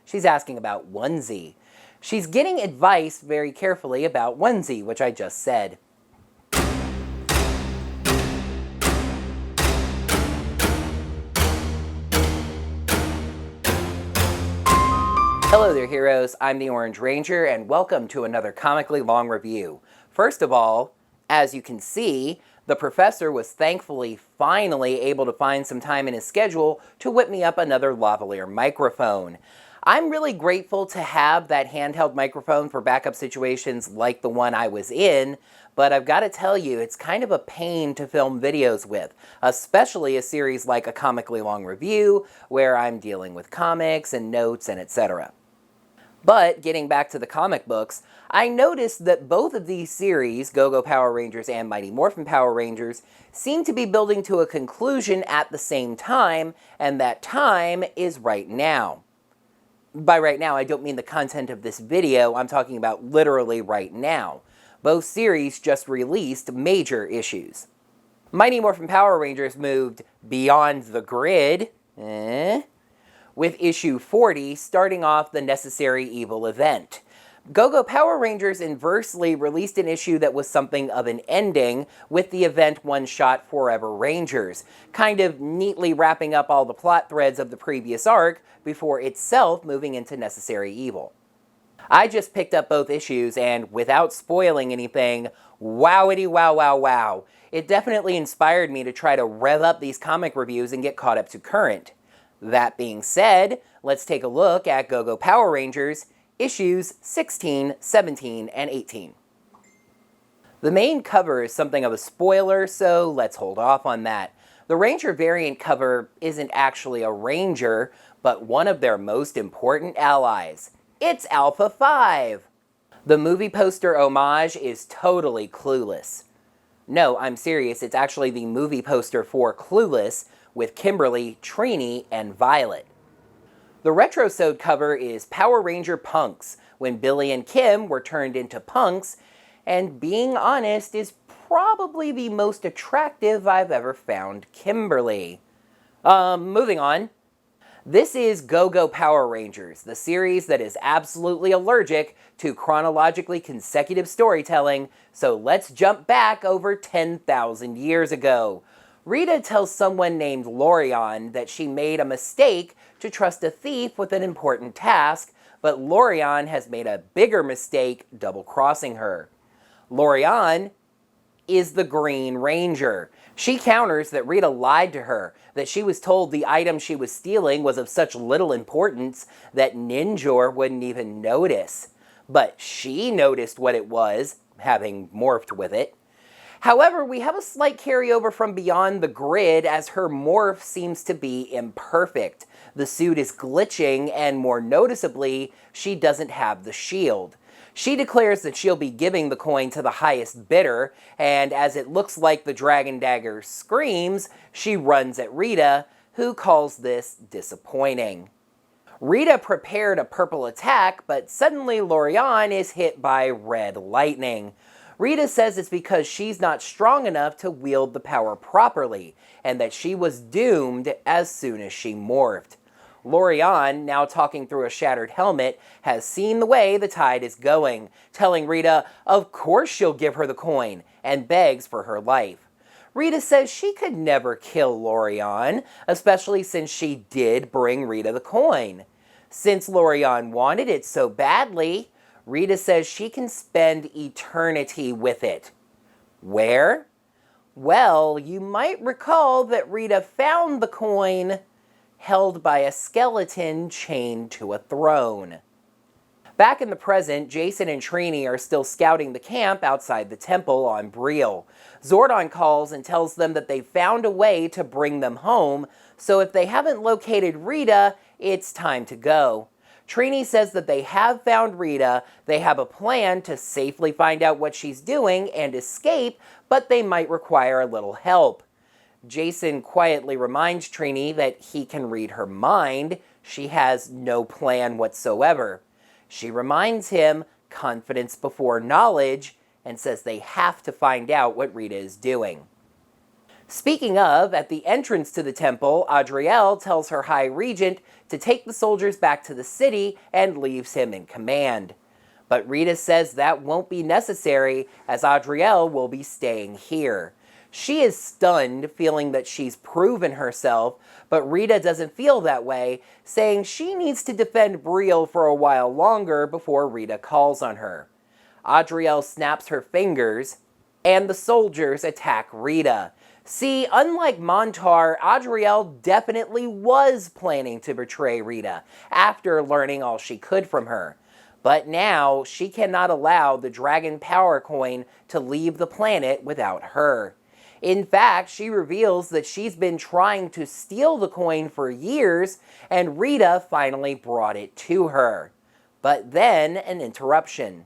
She's asking about onesie. She's getting advice very carefully about onesie, which I just said. Hello there, heroes. I'm the Orange Ranger, and welcome to another comically long review. First of all, as you can see, the professor was thankfully finally able to find some time in his schedule to whip me up another lavalier microphone. I'm really grateful to have that handheld microphone for backup situations like the one I was in, but I've got to tell you, it's kind of a pain to film videos with, especially a series like a comically long review, where I'm dealing with comics and notes and etc. But getting back to the comic books, I noticed that both of these series, Go-Go Power Rangers and Mighty Morphin Power Rangers, seem to be building to a conclusion at the same time, and that time is right now. By right now, I don't mean the content of this video, I'm talking about literally right now. Both series just released major issues. Mighty Morphin Power Rangers moved beyond the grid, with issue 40 starting off the Necessary Evil event. Go-Go Power Rangers inversely released an issue that was something of an ending with the event one-shot Forever Rangers, kind of neatly wrapping up all the plot threads of the previous arc before itself moving into Necessary Evil. I just picked up both issues and, without spoiling anything, wowity wow wow wow. It definitely inspired me to try to rev up these comic reviews and get caught up to current. That being said, let's take a look at Go-Go Power Rangers, issues 16, 17, and 18. The main cover is something of a spoiler, so let's hold off on that. The Ranger variant cover isn't actually a Ranger, but one of their most important allies. It's Alpha 5! The movie poster homage is totally Clueless. No, I'm serious, it's actually the movie poster for Clueless, with Kimberly, Trini, and Violet. The Retrosode cover is Power Ranger Punks, when Billy and Kim were turned into punks, and being honest, is probably the most attractive I've ever found Kimberly. Moving on. This is Go-Go Power Rangers, the series that is absolutely allergic to chronologically consecutive storytelling, so let's jump back over 10,000 years ago. Rita tells someone named Lorion that she made a mistake to trust a thief with an important task, but Lorion has made a bigger mistake double-crossing her. Lorion is the Green Ranger. She counters that Rita lied to her, that she was told the item she was stealing was of such little importance that Ninjor wouldn't even notice. But she noticed what it was, having morphed with it. However, we have a slight carryover from Beyond the Grid as her morph seems to be imperfect. The suit is glitching, and more noticeably, she doesn't have the shield. She declares that she'll be giving the coin to the highest bidder, and as it looks like the Dragon Dagger screams, she runs at Rita, who calls this disappointing. Rita prepared a purple attack, but suddenly Lorion is hit by red lightning. Rita says it's because she's not strong enough to wield the power properly, and that she was doomed as soon as she morphed. Lorion, now talking through a shattered helmet, has seen the way the tide is going, telling Rita of course she'll give her the coin, and begs for her life. Rita says she could never kill Lorion, especially since she did bring Rita the coin. Since Lorion wanted it so badly, Rita says she can spend eternity with it. Where? Well, you might recall that Rita found the coin held by a skeleton chained to a throne. Back in the present, Jason and Trini are still scouting the camp outside the temple on Breel. Zordon calls and tells them that they found a way to bring them home, so if they haven't located Rita, it's time to go. Trini says that they have found Rita, they have a plan to safely find out what she's doing and escape, but they might require a little help. Jason quietly reminds Trini that he can read her mind. She has no plan whatsoever. She reminds him confidence before knowledge and says they have to find out what Rita is doing. Speaking of, at the entrance to the temple, Adriel tells her High Regent to take the soldiers back to the city and leaves him in command. But Rita says that won't be necessary, as Adriel will be staying here. She is stunned, feeling that she's proven herself, but Rita doesn't feel that way, saying she needs to defend Breel for a while longer before Rita calls on her. Adriel snaps her fingers, and the soldiers attack Rita. See, unlike Montar, Adriel definitely was planning to betray Rita after learning all she could from her. But now, she cannot allow the Dragon Power Coin to leave the planet without her. In fact, she reveals that she's been trying to steal the coin for years, and Rita finally brought it to her. But then, an interruption.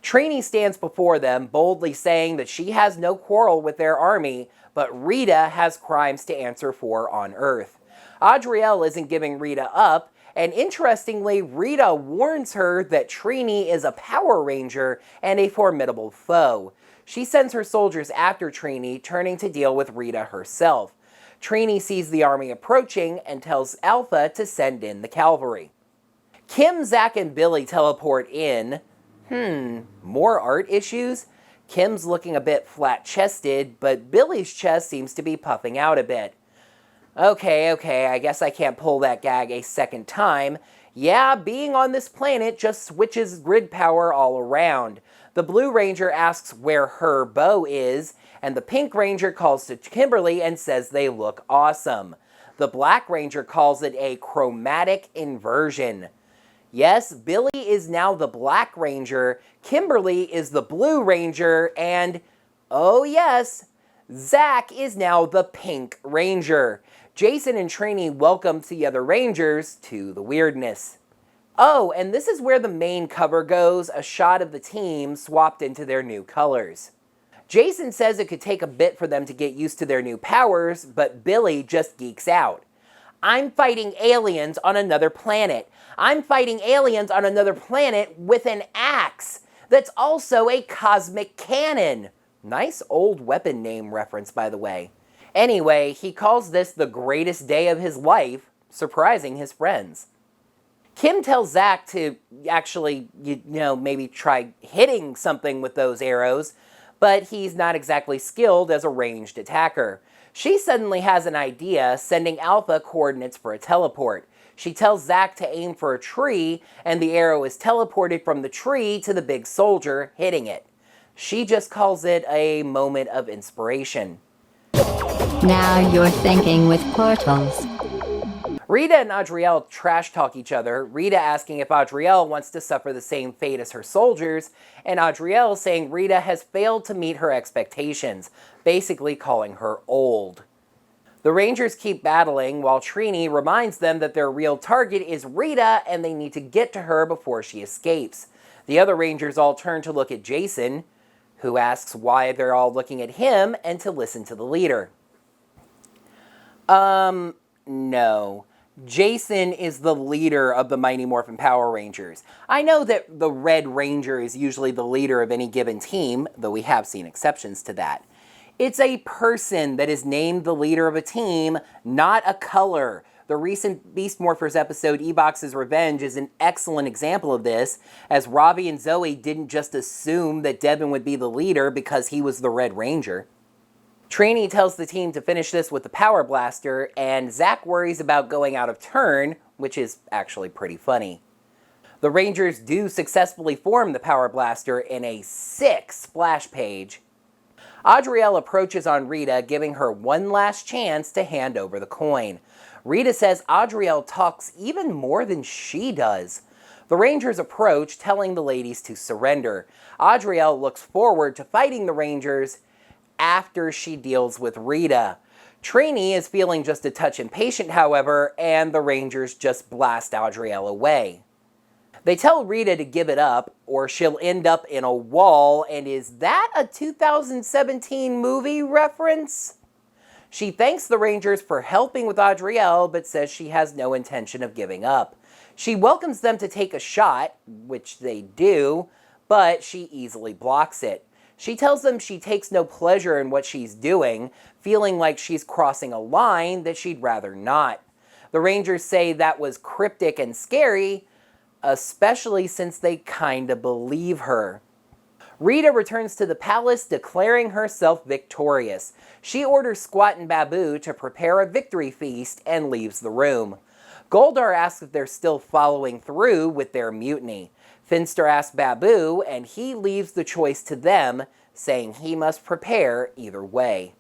Trini stands before them, boldly saying that she has no quarrel with their army, but Rita has crimes to answer for on Earth. Adriel isn't giving Rita up, and interestingly, Rita warns her that Trini is a Power Ranger and a formidable foe. She sends her soldiers after Trini, turning to deal with Rita herself. Trini sees the army approaching and tells Alpha to send in the cavalry. Kim, Zach, and Billy teleport in. More art issues? Kim's looking a bit flat-chested, but Billy's chest seems to be puffing out a bit. Okay, I guess I can't pull that gag a second time. Yeah, being on this planet just switches grid power all around. The Blue Ranger asks where her bow is, and the Pink Ranger calls to Kimberly and says they look awesome. The Black Ranger calls it a chromatic inversion. Yes, Billy is now the Black Ranger, Kimberly is the Blue Ranger, and, oh yes, Zach is now the Pink Ranger. Jason and Trini welcome the other Rangers to the weirdness. Oh, and this is where the main cover goes, a shot of the team swapped into their new colors. Jason says it could take a bit for them to get used to their new powers, but Billy just geeks out. I'm fighting aliens on another planet. I'm fighting aliens on another planet with an axe. That's also a cosmic cannon. Nice old weapon name reference, by the way. Anyway, he calls this the greatest day of his life, surprising his friends. Kim tells Zach to actually, maybe try hitting something with those arrows, but he's not exactly skilled as a ranged attacker. She suddenly has an idea, sending Alpha coordinates for a teleport. She tells Zach to aim for a tree, and the arrow is teleported from the tree to the big soldier, hitting it. She just calls it a moment of inspiration. Now you're thinking with portals. Rita and Adriel trash talk each other, Rita asking if Adriel wants to suffer the same fate as her soldiers, and Adriel saying Rita has failed to meet her expectations, basically calling her old. The Rangers keep battling while Trini reminds them that their real target is Rita and they need to get to her before she escapes. The other Rangers all turn to look at Jason, who asks why they're all looking at him and to listen to the leader. No. Jason is the leader of the Mighty Morphin Power Rangers. I know that the Red Ranger is usually the leader of any given team, though we have seen exceptions to that. It's a person that is named the leader of a team, not a color. The recent Beast Morphers episode, Ebox's Revenge, is an excellent example of this, as Ravi and Zoe didn't just assume that Devin would be the leader because he was the Red Ranger. Trini tells the team to finish this with the Power Blaster, and Zach worries about going out of turn, which is actually pretty funny. The Rangers do successfully form the Power Blaster in a sick splash page. Adriel approaches on Rita, giving her one last chance to hand over the coin. Rita says Adriel talks even more than she does. The Rangers approach, telling the ladies to surrender. Adriel looks forward to fighting the Rangers after she deals with Rita. Trini is feeling just a touch impatient, however, and the Rangers just blast Adriel away. They tell Rita to give it up, or she'll end up in a wall, and is that a 2017 movie reference? She thanks the Rangers for helping with Adriel, but says she has no intention of giving up. She welcomes them to take a shot, which they do, but she easily blocks it. She tells them she takes no pleasure in what she's doing, feeling like she's crossing a line that she'd rather not. The Rangers say that was cryptic and scary, especially since they kinda believe her. Rita returns to the palace declaring herself victorious. She orders Squat and Babu to prepare a victory feast and leaves the room. Goldar asks if they're still following through with their mutiny. Finster asks Babu, and he leaves the choice to them, saying he must prepare either way.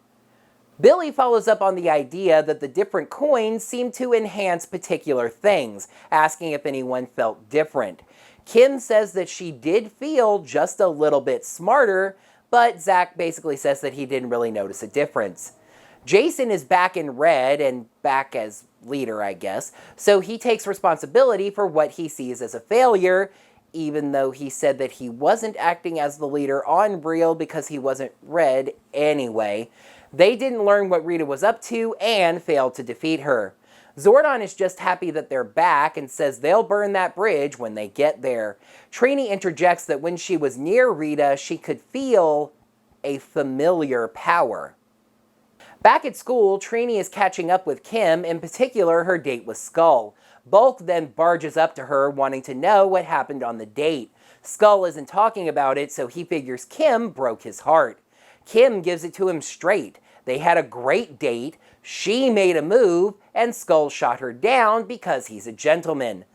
Billy follows up on the idea that the different coins seem to enhance particular things, asking if anyone felt different. Kim says that she did feel just a little bit smarter, but Zach basically says that he didn't really notice a difference. Jason is back in red and back as leader, I guess, so he takes responsibility for what he sees as a failure, even though he said that he wasn't acting as the leader on Breel because he wasn't red anyway. They didn't learn what Rita was up to and failed to defeat her. Zordon is just happy that they're back and says they'll burn that bridge when they get there. Trini interjects that when she was near Rita, she could feel a familiar power. Back at school, Trini is catching up with Kim, in particular her date with Skull. Bulk then barges up to her wanting to know what happened on the date. Skull isn't talking about it, so he figures Kim broke his heart. Kim gives it to him straight. They had a great date, she made a move, and Skull shot her down because he's a gentleman.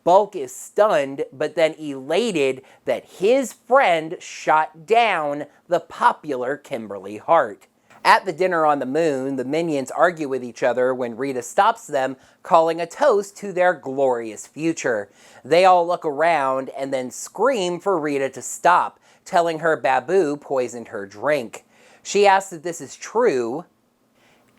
Bulk is stunned, but then elated that his friend shot down the popular Kimberly Hart. At the dinner on the moon, the minions argue with each other when Rita stops them, calling a toast to their glorious future. They all look around and then scream for Rita to stop, telling her Babu poisoned her drink. She asks if this is true,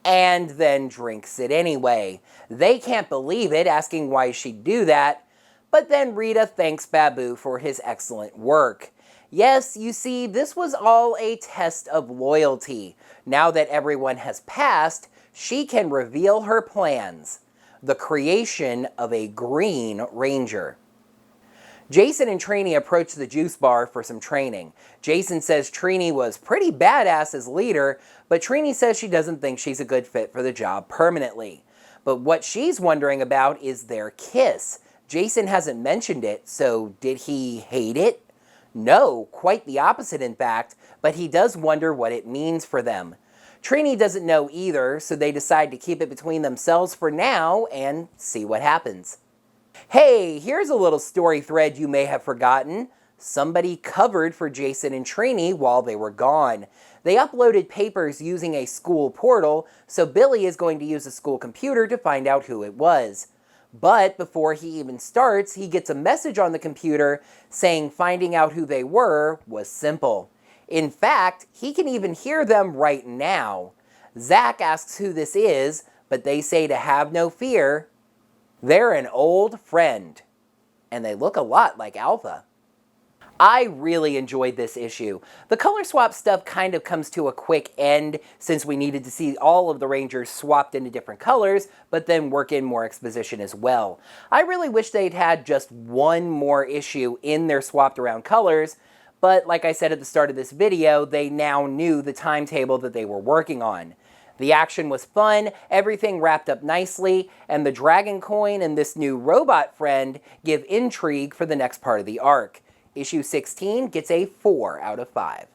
and then drinks it anyway. They can't believe it, asking why she'd do that, but then Rita thanks Babu for his excellent work. Yes, you see, this was all a test of loyalty. Now that everyone has passed, she can reveal her plans. The creation of a Green Ranger. Jason and Trini approach the juice bar for some training. Jason says Trini was pretty badass as leader, but Trini says she doesn't think she's a good fit for the job permanently. But what she's wondering about is their kiss. Jason hasn't mentioned it, so did he hate it? No, quite the opposite in fact, but he does wonder what it means for them. Trini doesn't know either, so they decide to keep it between themselves for now and see what happens. Hey, here's a little story thread you may have forgotten. Somebody covered for Jason and Trini while they were gone. They uploaded papers using a school portal, so Billy is going to use a school computer to find out who it was. But before he even starts, he gets a message on the computer saying finding out who they were was simple. In fact, he can even hear them right now. Zach asks who this is, but they say to have no fear. They're an old friend, and they look a lot like Alpha. I really enjoyed this issue. The color swap stuff kind of comes to a quick end since we needed to see all of the Rangers swapped into different colors, but then work in more exposition as well. I really wish they'd had just one more issue in their swapped around colors, but like I said at the start of this video, they now knew the timetable that they were working on. The action was fun, everything wrapped up nicely, and the dragon coin and this new robot friend give intrigue for the next part of the arc. Issue 16 gets a 4 out of 5.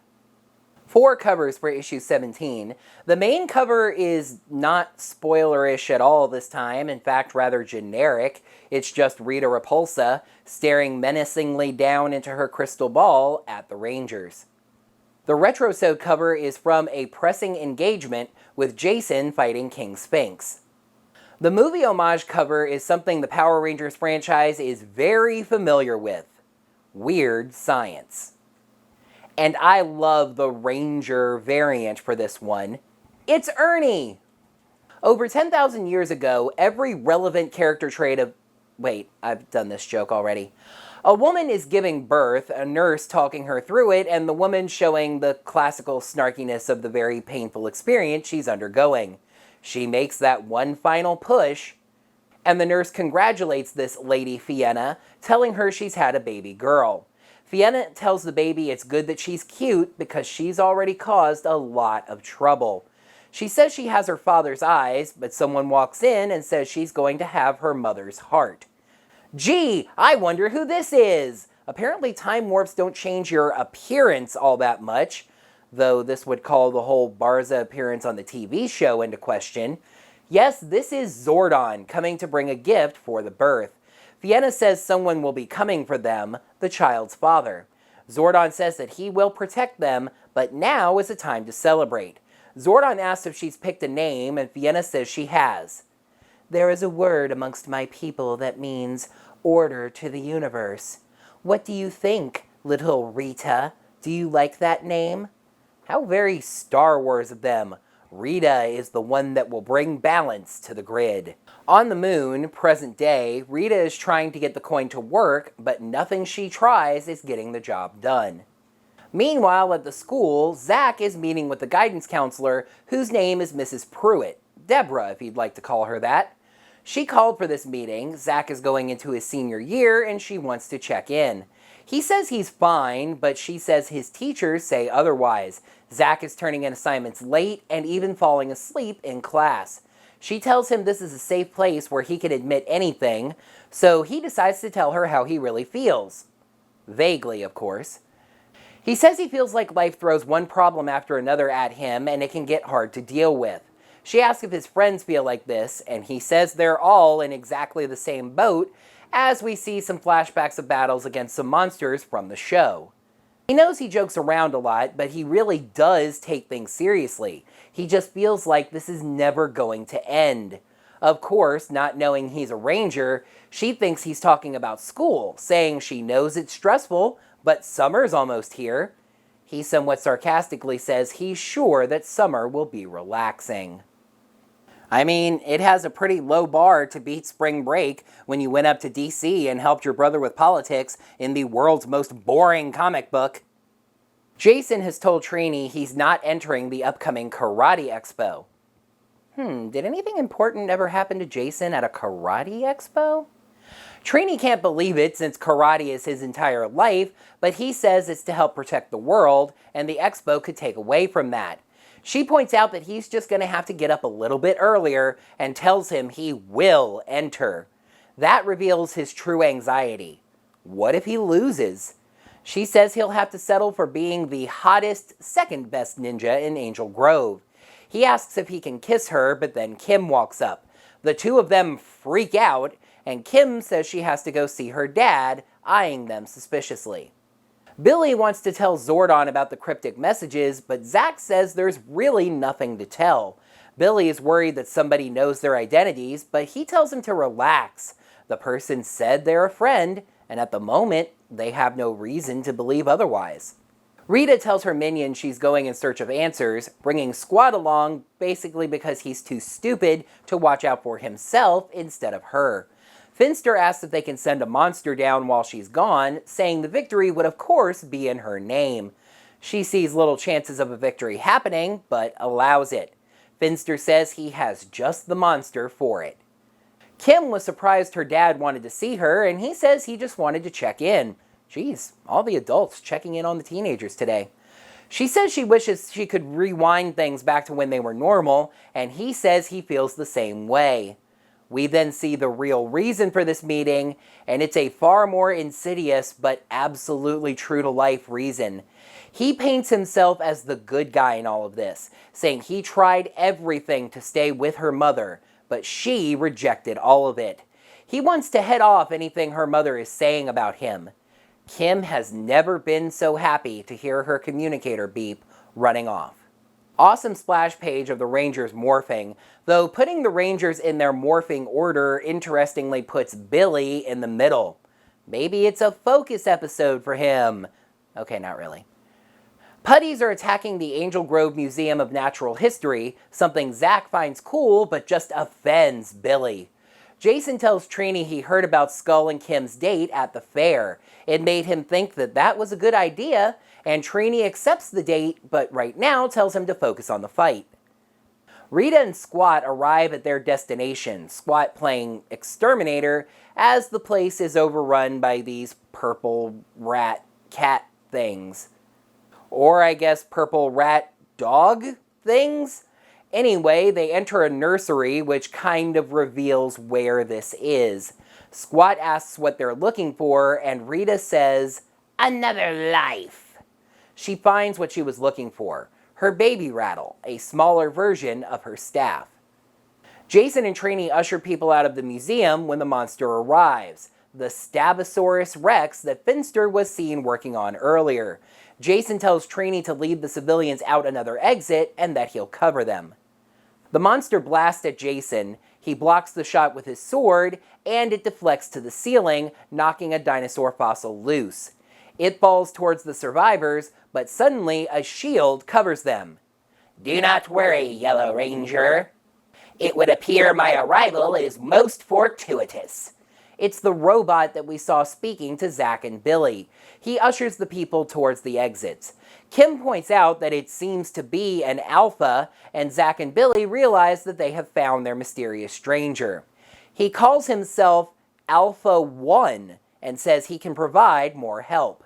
4 covers for issue 17. The main cover is not spoilerish at all this time, in fact rather generic. It's just Rita Repulsa staring menacingly down into her crystal ball at the Rangers. The Retrosode cover is from a pressing engagement with Jason fighting King Sphinx. The movie homage cover is something the Power Rangers franchise is very familiar with. Weird Science. And I love the Ranger variant for this one. It's Ernie! Over 10,000 years ago, every relevant character trait of... Wait, I've done this joke already. A woman is giving birth, a nurse talking her through it, and the woman showing the classical snarkiness of the very painful experience she's undergoing. She makes that one final push, and the nurse congratulates this Lady Fienna, telling her she's had a baby girl. Fienna tells the baby it's good that she's cute because she's already caused a lot of trouble. She says she has her father's eyes, but someone walks in and says she's going to have her mother's heart. Gee, I wonder who this is! Apparently time warps don't change your appearance all that much, though this would call the whole Barza appearance on the TV show into question. Yes, this is Zordon coming to bring a gift for the birth. Vienna says someone will be coming for them, the child's father. Zordon says that he will protect them, but now is the time to celebrate. Zordon asks if she's picked a name, and Vienna says she has. There is a word amongst my people that means order to the universe. What do you think, little Rita? Do you like that name? How very Star Wars of them. Rita is the one that will bring balance to the grid. On the moon, present day, Rita is trying to get the coin to work, but nothing she tries is getting the job done. Meanwhile, at the school, Zach is meeting with the guidance counselor, whose name is Mrs. Pruitt. Deborah, if you'd like to call her that. She called for this meeting. Zach is going into his senior year, and she wants to check in. He says he's fine, but she says his teachers say otherwise. Zach is turning in assignments late and even falling asleep in class. She tells him this is a safe place where he can admit anything, so he decides to tell her how he really feels. Vaguely, of course. He says he feels like life throws one problem after another at him and it can get hard to deal with. She asks if his friends feel like this, and he says they're all in exactly the same boat, as we see some flashbacks of battles against some monsters from the show. He knows he jokes around a lot, but he really does take things seriously. He just feels like this is never going to end. Of course, not knowing he's a ranger, she thinks he's talking about school, saying she knows it's stressful, but summer's almost here. He somewhat sarcastically says he's sure that summer will be relaxing. I mean, it has a pretty low bar to beat spring break when you went up to DC and helped your brother with politics in the world's most boring comic book. Jason has told Trini he's not entering the upcoming Karate Expo. Did anything important ever happen to Jason at a Karate Expo? Trini can't believe it since karate is his entire life, but he says it's to help protect the world, and the expo could take away from that. She points out that he's just going to have to get up a little bit earlier and tells him he will enter. That reveals his true anxiety. What if he loses? She says he'll have to settle for being the hottest, second best ninja in Angel Grove. He asks if he can kiss her, but then Kim walks up. The two of them freak out, and Kim says she has to go see her dad, eyeing them suspiciously. Billy wants to tell Zordon about the cryptic messages, but Zach says there's really nothing to tell. Billy is worried that somebody knows their identities, but he tells him to relax. The person said they're a friend, and at the moment, they have no reason to believe otherwise. Rita tells her minion she's going in search of answers, bringing Squad along basically because he's too stupid to watch out for himself instead of her. Finster asks if they can send a monster down while she's gone, saying the victory would of course be in her name. She sees little chances of a victory happening, but allows it. Finster says he has just the monster for it. Kim was surprised her dad wanted to see her, and he says he just wanted to check in. Geez, all the adults checking in on the teenagers today. She says she wishes she could rewind things back to when they were normal, and he says he feels the same way. We then see the real reason for this meeting, and it's a far more insidious but absolutely true-to-life reason. He paints himself as the good guy in all of this, saying he tried everything to stay with her mother, but she rejected all of it. He wants to head off anything her mother is saying about him. Kim has never been so happy to hear her communicator beep, running off. Awesome splash page of the Rangers morphing, though putting the Rangers in their morphing order interestingly puts Billy in the middle. Maybe it's a focus episode for him. Okay, not really. Putties are attacking the Angel Grove Museum of Natural History, something Zach finds cool but just offends Billy. Jason tells Trini he heard about Skull and Kim's date at the fair. It made him think that that was a good idea, and Trini accepts the date, but right now tells him to focus on the fight. Rita and Squat arrive at their destination, Squat playing exterminator, as the place is overrun by these purple rat cat things. Or I guess purple rat dog things? Anyway, they enter a nursery, which kind of reveals where this is. Squat asks what they're looking for, and Rita says, "Another life." She finds what she was looking for, her baby rattle, a smaller version of her staff. Jason and Trini usher people out of the museum when the monster arrives, the Stabosaurus Rex that Finster was seen working on earlier. Jason tells Trini to lead the civilians out another exit and that he'll cover them. The monster blasts at Jason, he blocks the shot with his sword, and it deflects to the ceiling, knocking a dinosaur fossil loose. It falls towards the survivors, but suddenly a shield covers them. "Do not worry, Yellow Ranger. It would appear my arrival is most fortuitous." It's the robot that we saw speaking to Zach and Billy. He ushers the people towards the exits. Kim points out that it seems to be an alpha, and Zach and Billy realize that they have found their mysterious stranger. He calls himself Alpha 1 and says he can provide more help.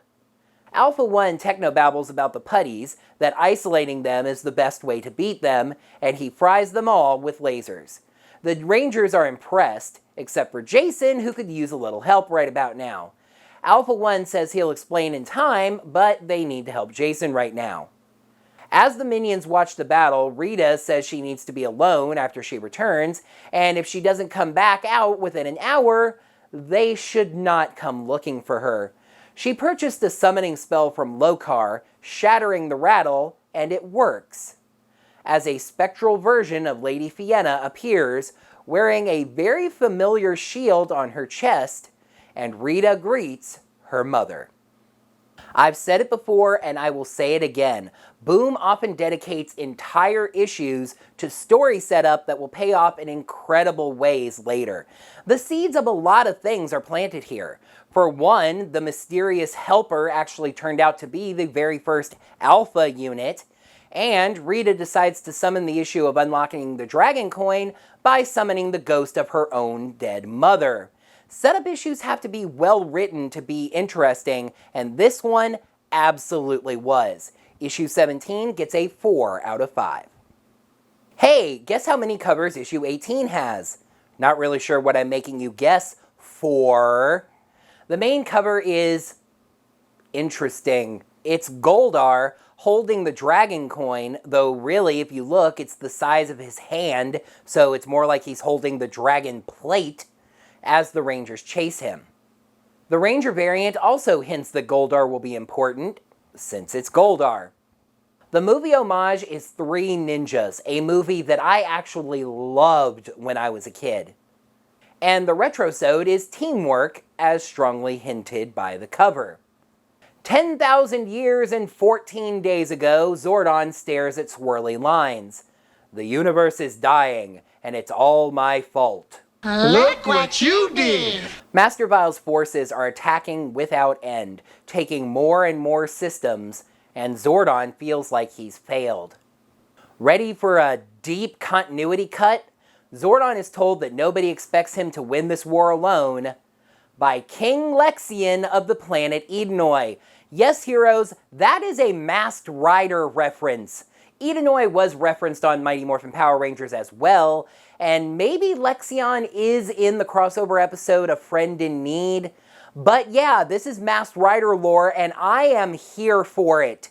Alpha 1 technobabbles about the putties, that isolating them is the best way to beat them, and he fries them all with lasers. The Rangers are impressed, except for Jason, who could use a little help right about now. Alpha 1 says he'll explain in time, but they need to help Jason right now. As the minions watch the battle, Rita says she needs to be alone after she returns, and if she doesn't come back out within an hour, they should not come looking for her. She purchased a summoning spell from Lokar, shattering the rattle, and it works. As a spectral version of Lady Fienna appears, wearing a very familiar shield on her chest, and Rita greets her mother. I've said it before and I will say it again. Boom often dedicates entire issues to story setup that will pay off in incredible ways later. The seeds of a lot of things are planted here. For one, the mysterious helper actually turned out to be the very first Alpha unit, and Rita decides to summon the issue of unlocking the Dragon Coin by summoning the ghost of her own dead mother. Setup issues have to be well written to be interesting, and this one absolutely was. Issue 17 gets a 4 out of 5. Hey, guess how many covers issue 18 has? Not really sure what I'm making you guess for. The main cover is interesting. It's Goldar holding the Dragon Coin, though really, if you look, it's the size of his hand, so it's more like he's holding the Dragon Plate as the Rangers chase him. The Ranger variant also hints that Goldar will be important, since it's Goldar. The movie homage is Three Ninjas, a movie that I actually loved when I was a kid. And the retrosode is Teamwork, as strongly hinted by the cover. 10,000 years and 14 days ago, Zordon stares at swirly lines. The universe is dying, and it's all my fault. Look what you did! Master Vile's forces are attacking without end, taking more and more systems, and Zordon feels like he's failed. Ready for a deep continuity cut? Zordon is told that nobody expects him to win this war alone by King Lexian of the planet Edenoi. Yes, heroes, that is a Masked Rider reference. Edenoi was referenced on Mighty Morphin Power Rangers as well, and maybe Lexion is in the crossover episode A Friend in Need. But yeah, this is Masked Rider lore, and I am here for it.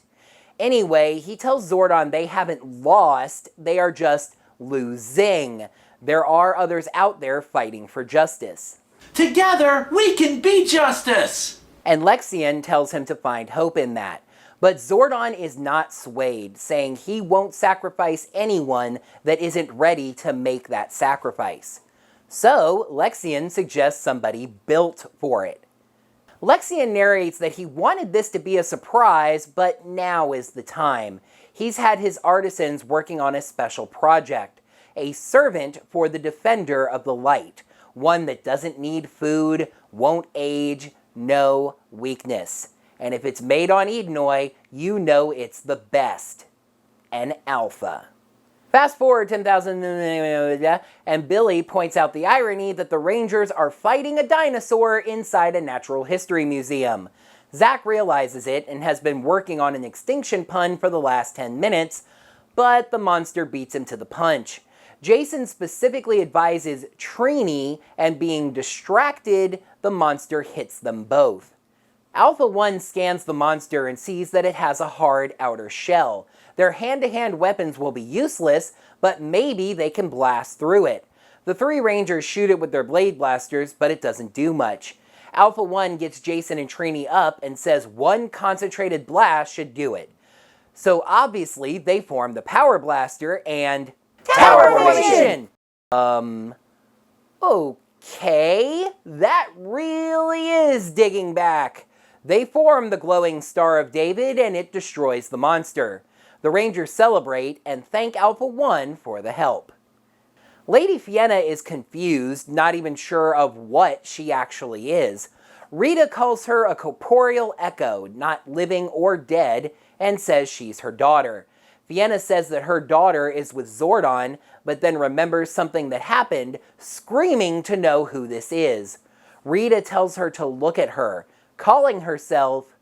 Anyway, he tells Zordon they haven't lost, they are just losing. There are others out there fighting for justice. Together, we can be justice! And Lexion tells him to find hope in that. But Zordon is not swayed, saying he won't sacrifice anyone that isn't ready to make that sacrifice. So, Lexion suggests somebody built for it. Lexion narrates that he wanted this to be a surprise, but now is the time. He's had his artisans working on a special project, a servant for the Defender of the Light, one that doesn't need food, won't age, no weakness. And if it's made on Edenoi, you know it's the best. An alpha. Fast forward 10,000 and Billy points out the irony that the Rangers are fighting a dinosaur inside a natural history museum. Zach realizes it and has been working on an extinction pun for the last 10 minutes, but the monster beats him to the punch. Jason specifically advises Trini, and being distracted, the monster hits them both. Alpha 1 scans the monster and sees that it has a hard outer shell. Their hand-to-hand weapons will be useless, but maybe they can blast through it. The three Rangers shoot it with their blade blasters, but it doesn't do much. Alpha 1 gets Jason and Trini up and says one concentrated blast should do it. So obviously, they form the Power Blaster and... Tower Formation! Okay, that really is digging back. They form the glowing Star of David and it destroys the monster. The Rangers celebrate and thank Alpha 1 for the help. Lady Fienna is confused, not even sure of what she actually is. Rita calls her a corporeal echo, not living or dead, and says she's her daughter. Fienna says that her daughter is with Zordon, but then remembers something that happened, screaming to know who this is. Rita tells her to look at her, calling herself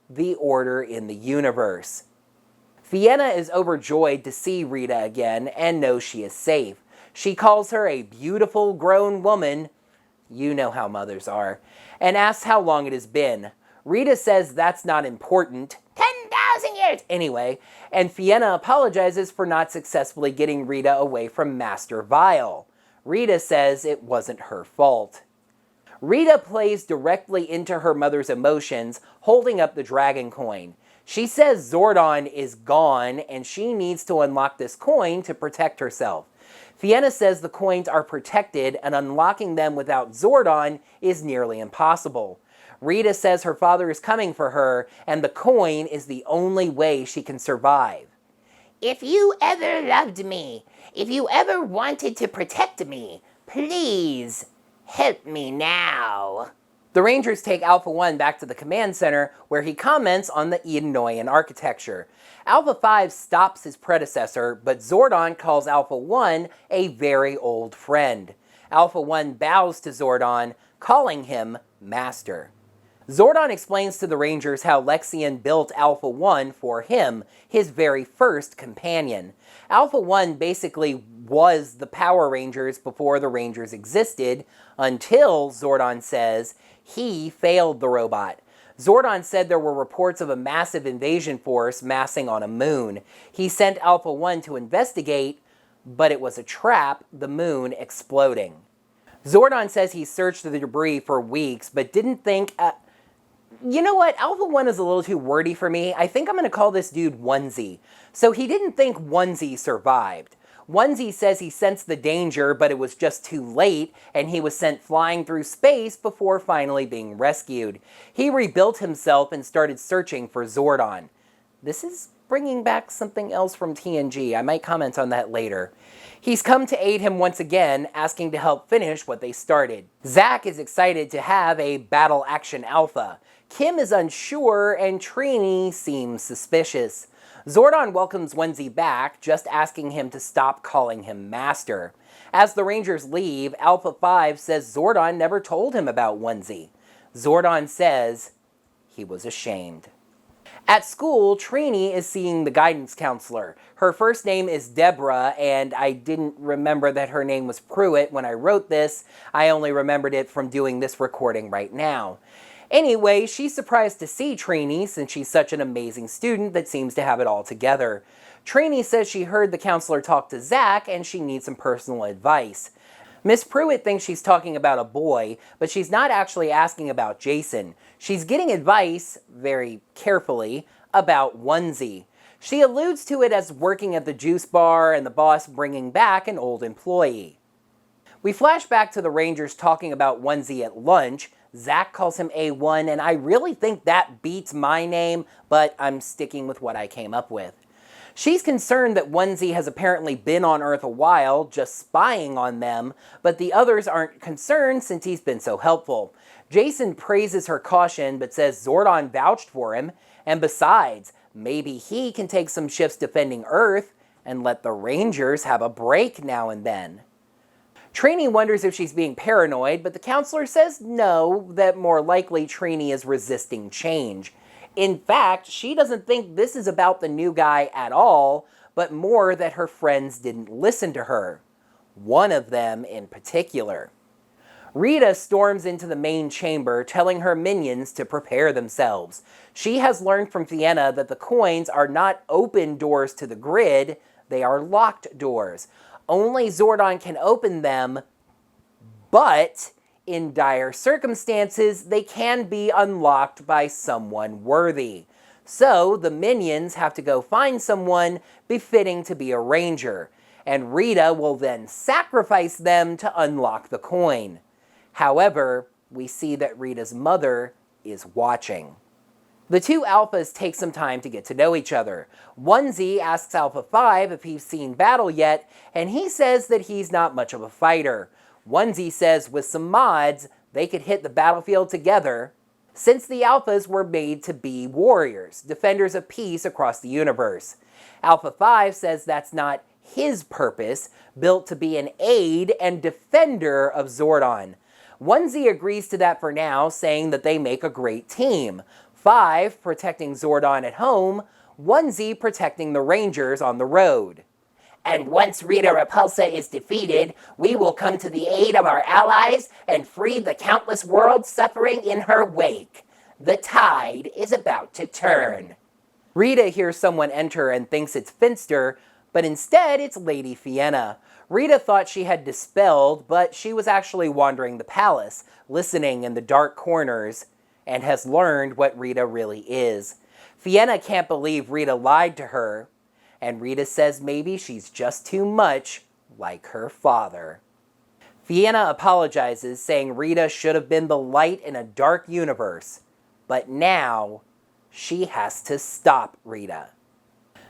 the Order in the Universe. Fienna is overjoyed to see Rita again and knows she is safe. She calls her a beautiful grown woman, you know how mothers are, and asks how long it has been. Rita says that's not important, 10,000 years anyway, and Fienna apologizes for not successfully getting Rita away from Master Vile. Rita says it wasn't her fault. Rita plays directly into her mother's emotions, holding up the dragon coin. She says Zordon is gone and she needs to unlock this coin to protect herself. Fienna says the coins are protected and unlocking them without Zordon is nearly impossible. Rita says her father is coming for her and the coin is the only way she can survive. If you ever loved me, if you ever wanted to protect me, please help me now. The Rangers take Alpha 1 back to the command center where he comments on the Edenoian architecture. Alpha 5 stops his predecessor, but Zordon calls Alpha 1 a very old friend. Alpha 1 bows to Zordon, calling him Master. Zordon explains to the Rangers how Lexian built Alpha 1 for him, his very first companion. Alpha 1 basically was the Power Rangers before the Rangers existed, until, Zordon says, he failed the robot. Zordon said there were reports of a massive invasion force massing on a moon. He sent Alpha 1 to investigate, but it was a trap, the moon exploding. Zordon says he searched the debris for weeks, but didn't think... You know what? Alpha 1 is a little too wordy for me. I think I'm going to call this dude Onesie. So he didn't think Onesie survived. Onesie says he sensed the danger, but it was just too late, and he was sent flying through space before finally being rescued. He rebuilt himself and started searching for Zordon. This is bringing back something else from TNG. I might comment on that later. He's come to aid him once again, asking to help finish what they started. Zack is excited to have a battle action alpha. Kim is unsure, and Trini seems suspicious. Zordon welcomes Onesie back, just asking him to stop calling him Master. As the Rangers leave, Alpha 5 says Zordon never told him about Onesie. Zordon says he was ashamed. At school, Trini is seeing the guidance counselor. Her first name is Deborah, and I didn't remember that her name was Pruitt when I wrote this. I only remembered it from doing this recording right now. Anyway, she's surprised to see Trini since she's such an amazing student that seems to have it all together. Trini says she heard the counselor talk to Zack and she needs some personal advice. Miss Pruitt thinks she's talking about a boy, but she's not actually asking about Jason. She's getting advice, very carefully, about Onesie. She alludes to it as working at the juice bar and the boss bringing back an old employee. We flash back to the Rangers talking about Onesie at lunch. Zack calls him A1, and I really think that beats my name, but I'm sticking with what I came up with. She's concerned that Onesie has apparently been on Earth a while, just spying on them, but the others aren't concerned since he's been so helpful. Jason praises her caution, but says Zordon vouched for him, and besides, maybe he can take some shifts defending Earth and let the Rangers have a break now and then. Trini wonders if she's being paranoid, but the counselor says no, that more likely Trini is resisting change. In fact, she doesn't think this is about the new guy at all, but more that her friends didn't listen to her. One of them in particular. Rita storms into the main chamber, telling her minions to prepare themselves. She has learned from Fiena that the coins are not open doors to the grid, they are locked doors. Only Zordon can open them, but in dire circumstances, they can be unlocked by someone worthy. So the minions have to go find someone befitting to be a ranger, and Rita will then sacrifice them to unlock the coin. However, we see that Rita's mother is watching. The two alphas take some time to get to know each other. Onesie asks Alpha 5 if he's seen battle yet, and he says that he's not much of a fighter. Onesie says with some mods, they could hit the battlefield together, since the alphas were made to be warriors, defenders of peace across the universe. Alpha 5 says that's not his purpose, built to be an aide and defender of Zordon. Onesie agrees to that for now, saying that they make a great team. 5 protecting Zordon at home, Onesie protecting the Rangers on the road. And once Rita Repulsa is defeated, we will come to the aid of our allies and free the countless worlds suffering in her wake. The tide is about to turn. Rita hears someone enter and thinks it's Finster, but instead it's Lady Fiena. Rita thought she had dispelled, but she was actually wandering the palace, listening in the dark corners, and has learned what Rita really is. Fiena can't believe Rita lied to her, and Rita says maybe she's just too much like her father. Fiena apologizes, saying Rita should have been the light in a dark universe, but now she has to stop Rita.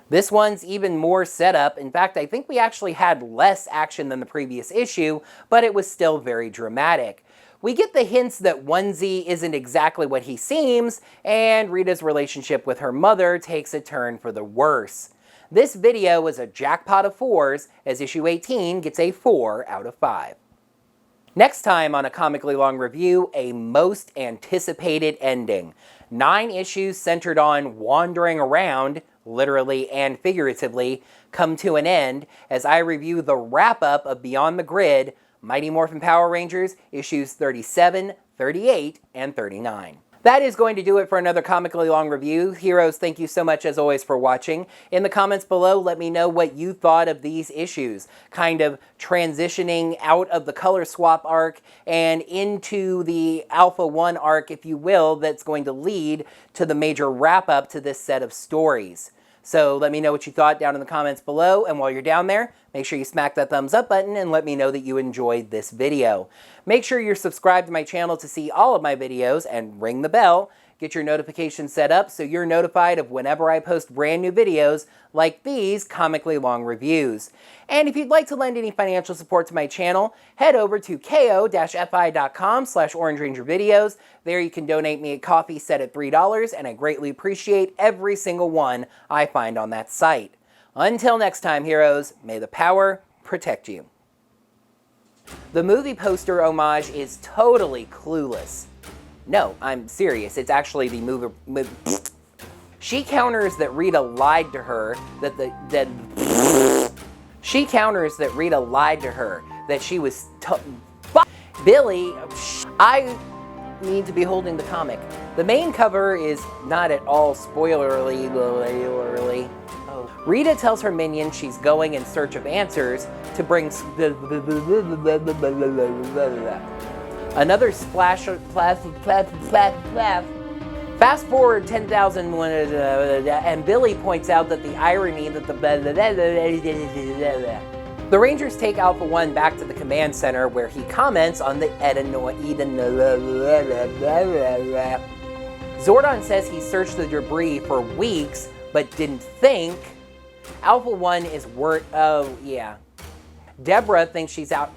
This one's even more setup. In fact, I think we actually had less action than the previous issue, but it was still very dramatic. We get the hints that Onesie isn't exactly what he seems, and Rita's relationship with her mother takes a turn for the worse. This video is a jackpot of 4s, as issue 18 gets a 4 out of 5. Next time on a comically long review, a most anticipated ending. 9 issues centered on wandering around, literally and figuratively, come to an end as I review the wrap-up of Beyond the Grid, Mighty Morphin Power Rangers, issues 37, 38, and 39. That is going to do it for another comically long review. Heroes, thank you so much as always for watching. In the comments below, let me know what you thought of these issues. Kind of transitioning out of the color swap arc and into the Alpha 1 arc, if you will, that's going to lead to the major wrap-up to this set of stories. So let me know what you thought down in the comments below, and while you're down there, make sure you smack that thumbs up button and let me know that you enjoyed this video. Make sure you're subscribed to my channel to see all of my videos and ring the bell. Get your notifications set up so you're notified of whenever I post brand new videos like these comically long reviews. And if you'd like to lend any financial support to my channel, head over to ko-fi.com/orangerangervideos. There you can donate me a coffee set at $3, and I greatly appreciate every single one I find on that site. Until next time, heroes, may the power protect you. The movie poster homage is totally clueless. No, I'm serious. It's actually the movie. She counters that Rita lied to her She counters that Rita lied to her that she was Billy. I need to be holding the comic. The main cover is not at all spoilerly. Oh. Rita tells her minion she's going in search of answers to bring another splash. Fast forward 10,000, and Billy points out that the irony that the Rangers take Alpha 1 back to the command center, where he comments on the Zordon says he searched the debris for weeks, but didn't think. Alpha 1 is oh yeah. Deborah thinks she's out.